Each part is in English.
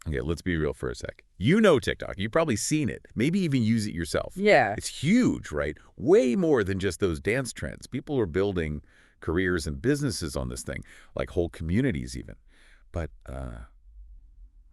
Okay, let's be real for a sec. You know TikTok. You've probably seen it. Maybe even use it yourself. Yeah. It's huge, right? Way more than just those dance trends. People are building careers and businesses on this thing, like whole communities even. But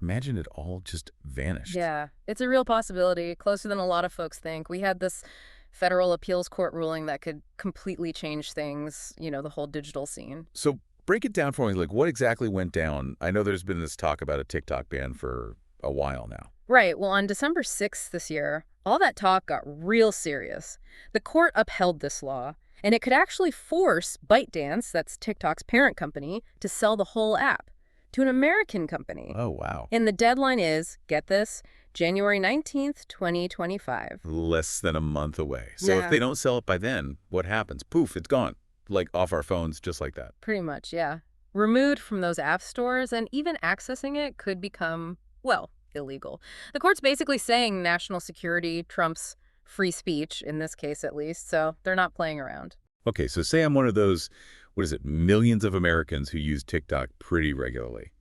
imagine it all just vanished. Yeah, it's a real possibility, closer than a lot of folks think. We had this federal appeals court ruling that could completely change things, the whole digital scene. So break it down for me. Like, what exactly went down? I know there's been this talk about a TikTok ban for a while now. Right. Well, on December 6th this year, all that talk got real serious. The court upheld this law, and it could actually force ByteDance, that's TikTok's parent company, to sell the whole app to an American company. Oh, wow. And the deadline is, get this, January 19th, 2025. Less than a month away. So Yeah. if they don't sell it by then, what happens? Poof, it's gone. Like off our phones, just like that. Pretty much, yeah. Removed from those app stores, and even accessing it could become, well, illegal. The court's basically saying national security trumps free speech, in this case at least, so they're not playing around. Okay, so say I'm one of those, what is it, millions of Americans who use TikTok pretty regularly.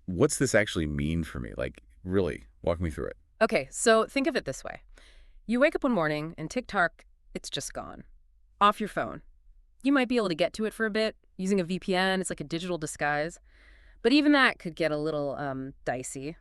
What's this actually mean for me? Like, really, walk me through it. Okay, so think of it this way. You wake up one morning, and TikTok, it's just gone. Off your phone. You might be able to get to it for a bit, using a VPN, it's like a digital disguise. But even that could get a little dicey.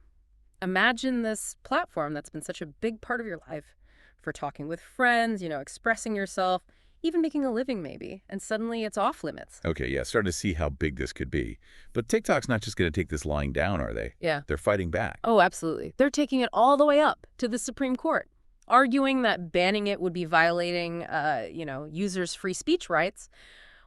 Imagine this platform that's been such a big part of your life for talking with friends, expressing yourself, even making a living maybe, and suddenly it's off limits. Okay, yeah, starting to see how big this could be. But TikTok's not just going to take this lying down, are they? Yeah. They're fighting back. Oh, absolutely. They're taking it all the way up to the Supreme Court, arguing that banning it would be violating, users' free speech rights.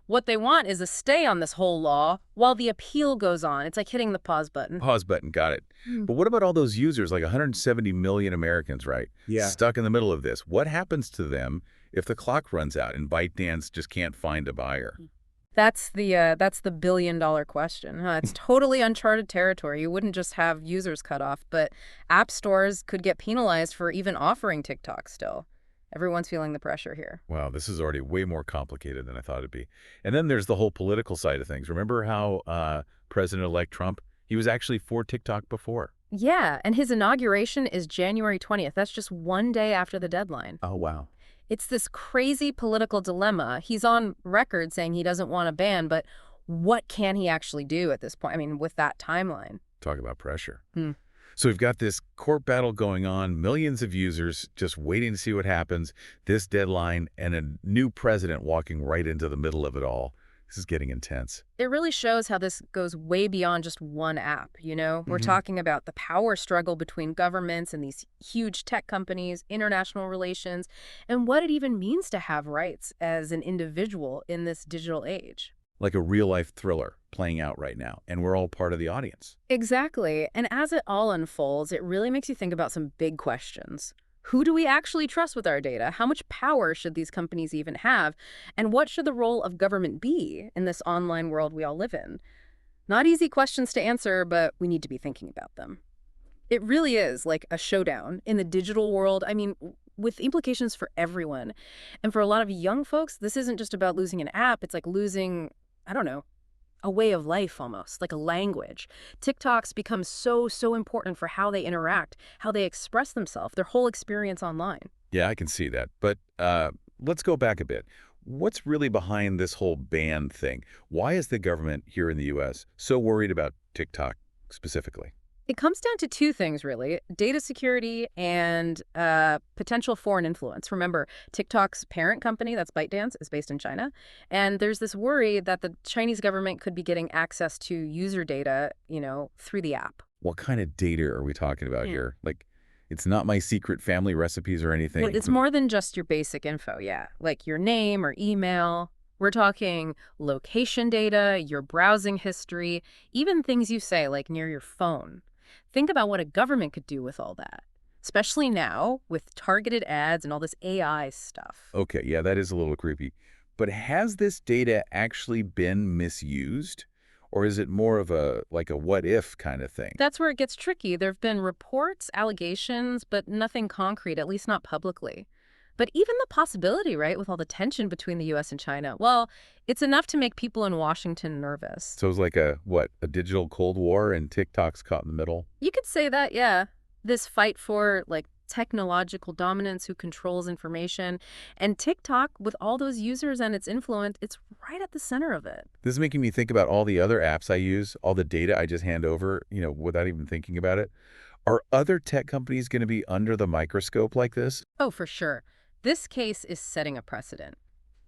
What they want is a stay on this whole law while the appeal goes on. It's like hitting the pause button. Pause button, got it. But what about all those users, like 170 million Americans, right? Yeah. Stuck in the middle of this. What happens to them if the clock runs out and ByteDance just can't find a buyer? That's the billion-dollar question. Huh? It's totally uncharted territory. You wouldn't just have users cut off, but app stores could get penalized for even offering TikTok still. Everyone's feeling the pressure here. Wow, this is already way more complicated than I thought it'd be. And then there's the whole political side of things. Remember how President-elect Trump, he was actually for TikTok before? Yeah, and his inauguration is January 20th. That's just one day after the deadline. Oh, wow. It's this crazy political dilemma. He's on record saying he doesn't want a ban, but what can he actually do at this point? I mean, with that timeline. Talk about pressure. So we've got this court battle going on, millions of users just waiting to see what happens, this deadline, and a new president walking right into the middle of it all. This is getting intense. It really shows how this goes way beyond just one app, We're talking about the power struggle between governments and these huge tech companies, international relations, and what it even means to have rights as an individual in this digital age. Like a real-life thriller playing out right now, and we're all part of the audience. Exactly. And as it all unfolds, it really makes you think about some big questions. Who do we actually trust with our data? How much power should these companies even have? And what should the role of government be in this online world we all live in? Not easy questions to answer, but we need to be thinking about them. It really is like a showdown in the digital world. I mean, with implications for everyone. And for a lot of young folks, this isn't just about losing an app. It's like losing, I don't know, a way of life almost, like a language. TikTok's become so important for how they interact, how they express themselves, their whole experience online. Yeah, I can see that. But let's go back a bit. What's really behind this whole ban thing? Why is the government here in the U.S. so worried about TikTok specifically? It comes down to two things, really. Data security and potential foreign influence. Remember, TikTok's parent company, that's ByteDance, is based in China. And there's this worry that the Chinese government could be getting access to user data, through the app. What kind of data are we talking about here? Like, it's not my secret family recipes or anything. Well, it's more than just your basic info, yeah. Like your name or email. We're talking location data, your browsing history, even things you say, like near your phone. Think about what a government could do with all that, especially now with targeted ads and all this AI stuff. Okay, yeah, that is a little creepy. But has this data actually been misused? Or is it more of a what-if kind of thing? That's where it gets tricky. There have been reports, allegations, but nothing concrete, at least not publicly. But even the possibility, right, with all the tension between the U.S. and China, well, it's enough to make people in Washington nervous. So it's like a digital Cold War and TikTok's caught in the middle? You could say that, yeah. This fight for, like, technological dominance, who controls information, and TikTok, with all those users and its influence, it's right at the center of it. This is making me think about all the other apps I use, all the data I just hand over, without even thinking about it. Are other tech companies going to be under the microscope like this? Oh, for sure. This case is setting a precedent.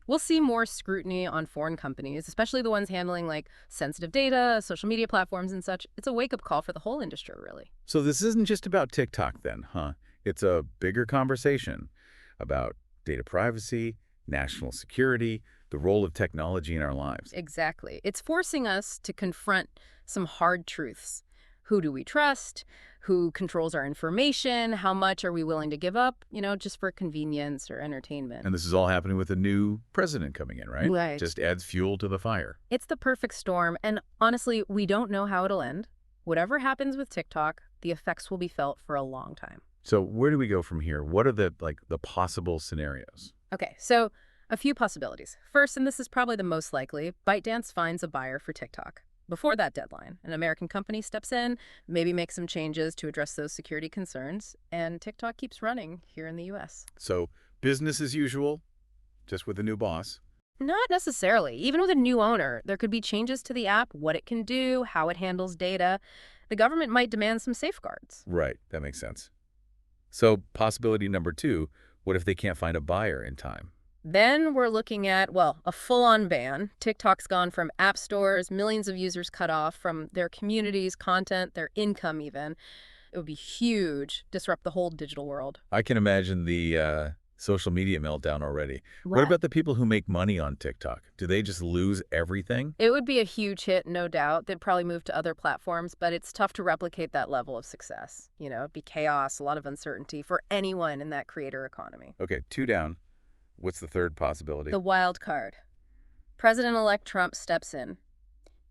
We'll see more scrutiny on foreign companies, especially the ones handling like sensitive data, social media platforms and such. It's a wake-up call for the whole industry, really. So this isn't just about TikTok then, huh? It's a bigger conversation about data privacy, national security, the role of technology in our lives. Exactly. It's forcing us to confront some hard truths. Who do we trust? Who controls our information? How much are we willing to give up, just for convenience or entertainment? And this is all happening with a new president coming in, right? Right. Just adds fuel to the fire. It's the perfect storm, and honestly, we don't know how it'll end. Whatever happens with TikTok, the effects will be felt for a long time. So where do we go from here? What are the possible scenarios? Okay, so a few possibilities. First, and this is probably the most likely, ByteDance finds a buyer for TikTok. Before that deadline, an American company steps in, maybe makes some changes to address those security concerns, and TikTok keeps running here in the U.S. So business as usual, just with a new boss. Not necessarily. Even with a new owner, there could be changes to the app, what it can do, how it handles data. The government might demand some safeguards. Right, that makes sense. So possibility number 2, what if they can't find a buyer in time? Then we're looking at, well, a full-on ban. TikTok's gone from app stores, millions of users cut off from their communities, content, their income even. It would be huge, disrupt the whole digital world. I can imagine the social media meltdown already. What Right. about the people who make money on TikTok? Do they just lose everything? It would be a huge hit, no doubt. They'd probably move to other platforms, but it's tough to replicate that level of success. It'd be chaos, a lot of uncertainty for anyone in that creator economy. Okay, 2 down. What's the third possibility? The wild card. President-elect Trump steps in,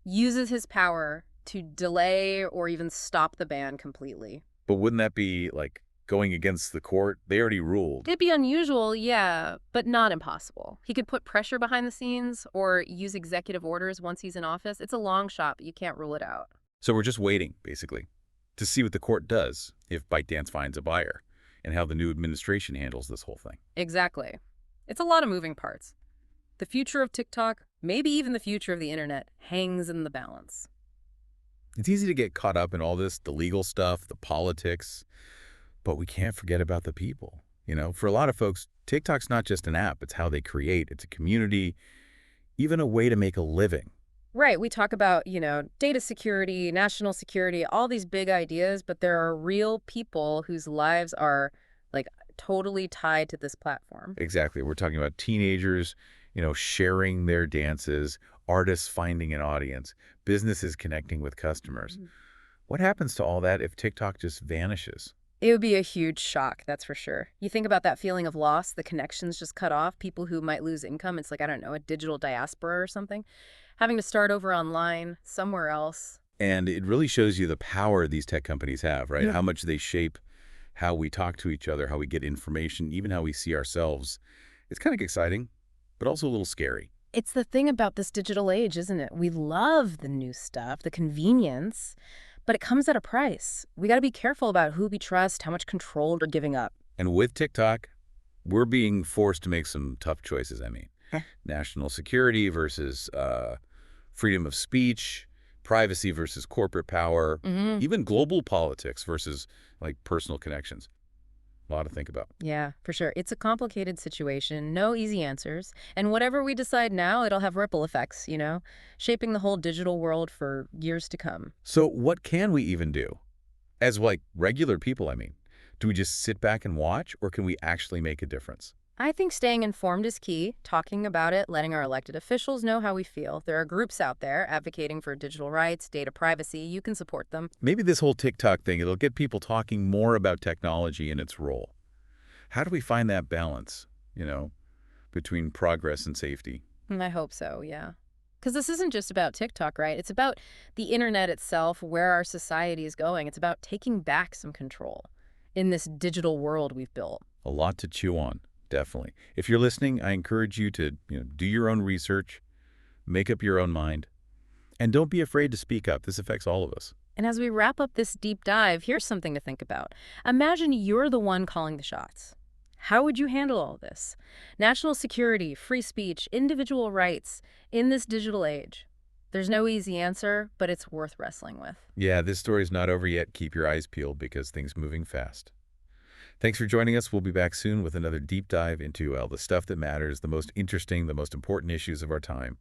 uses his power to delay or even stop the ban completely. But wouldn't that be like going against the court? They already ruled. It'd be unusual, yeah, but not impossible. He could put pressure behind the scenes or use executive orders once he's in office. It's a long shot, but you can't rule it out. So we're just waiting, basically, to see what the court does if ByteDance finds a buyer and how the new administration handles this whole thing. Exactly. It's a lot of moving parts. The future of TikTok, maybe even the future of the internet, hangs in the balance. It's easy to get caught up in all this, the legal stuff, the politics, but we can't forget about the people. For a lot of folks, TikTok's not just an app, it's how they create, it's a community, even a way to make a living. Right, we talk about, data security, national security, all these big ideas, but there are real people whose lives are, like, totally tied to this platform. Exactly. We're talking about teenagers, sharing their dances, artists finding an audience, businesses connecting with customers. What happens to all that if TikTok just vanishes? It would be a huge shock, that's for sure. You think about that feeling of loss, the connections just cut off, people who might lose income. It's like, I don't know, a digital diaspora or something. Having to start over online, somewhere else. And it really shows you the power these tech companies have, right? Yeah. How much they shape how we talk to each other, how we get information, even how we see ourselves. It's kind of exciting, but also a little scary. It's the thing about this digital age, isn't it? We love the new stuff, the convenience, but it comes at a price. We got to be careful about who we trust, how much control we're giving up. And with TikTok, we're being forced to make some tough choices, Huh. National security versus freedom of speech, privacy versus corporate power, even global politics versus personal connections. A lot to think about. Yeah, for sure. It's a complicated situation, no easy answers. And whatever we decide now, it'll have ripple effects, shaping the whole digital world for years to come. So what can we even do? As regular people, do we just sit back and watch, or can we actually make a difference? I think staying informed is key, talking about it, letting our elected officials know how we feel. There are groups out there advocating for digital rights, data privacy. You can support them. Maybe this whole TikTok thing, it'll get people talking more about technology and its role. How do we find that balance, between progress and safety? I hope so, yeah. Because this isn't just about TikTok, right? It's about the internet itself, where our society is going. It's about taking back some control in this digital world we've built. A lot to chew on. Definitely. If you're listening, I encourage you to, do your own research, make up your own mind, and don't be afraid to speak up. This affects all of us. And as we wrap up this deep dive, here's something to think about. Imagine you're the one calling the shots. How would you handle all this? National security, free speech, individual rights in this digital age. There's no easy answer, but it's worth wrestling with. Yeah, this story's not over yet. Keep your eyes peeled because things moving fast. Thanks for joining us. We'll be back soon with another deep dive into the stuff that matters, the most interesting, the most important issues of our time.